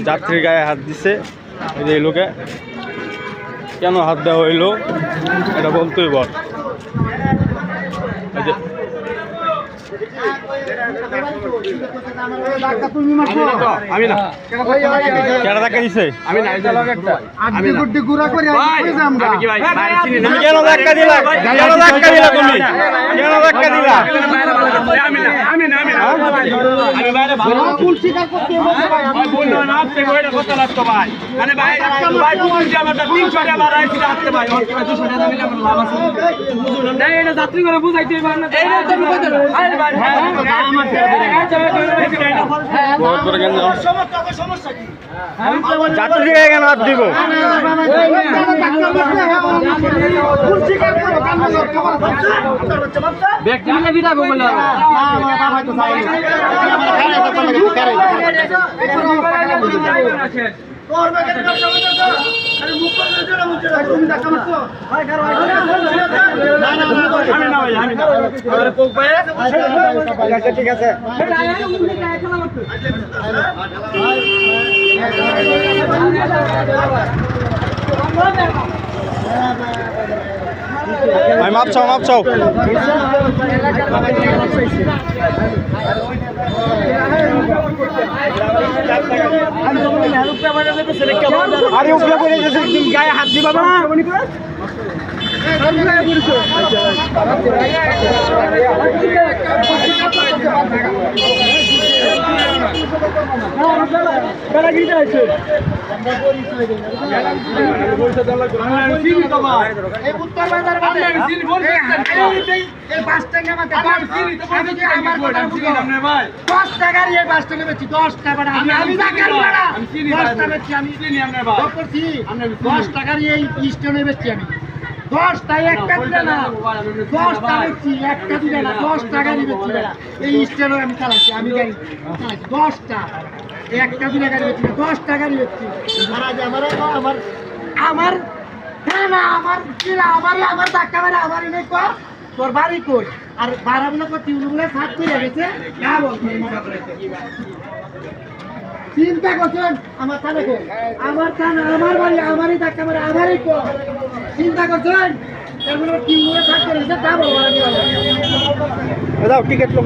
যাত্রীর গায়ে হাত দিছে। এই লোকে কেন হাত দেওয়া হইলো এটা বলতেই বল। কেডা ধাক্কা দিছে? কেন ধাক্কা দিলা? কেন ধাক্কা দিলা তুমি? কেন ধাক্কা দিলা? যাত্রী করে বুঝাইতে যাত্রী কেন হাত দিব? ব্যক্তি মিলে বিদা বলে ঠিক আছে মাপ চাও মাপ চাও। আরে উপরে পড়ে গেছে গায়ে হাত দিবা না। দশটায় একটা দিলে না, 10টা বেচছি, একটা দিলে না, 10 টাকা দিয়ে বেচছি বেড়া। এই স্ট্যান্ডার আমি চালাচ্ছি, আমি গাড়ি চালাচ্ছি 10টা, একটা দিলে গাড়ি বেচছি না, 10 টাকা দিয়ে বেচছি। আমার না আমার কিলা আমার ধাক্কা মেরে আমার এনে কর তোর বাড়ি কই আর বারাবুলো করতে উনুগুলো সাত করে গেছে না বলছি চিন্তা করছেন আমার থানে কই আমার থানা আমার বাড়ি আমারই ধাক্কা মেরে আমারই কর চিন্তা করছেন এর মানে টিমগুলো সাত করে গেছে তা বলবো দাও টিকিট লোক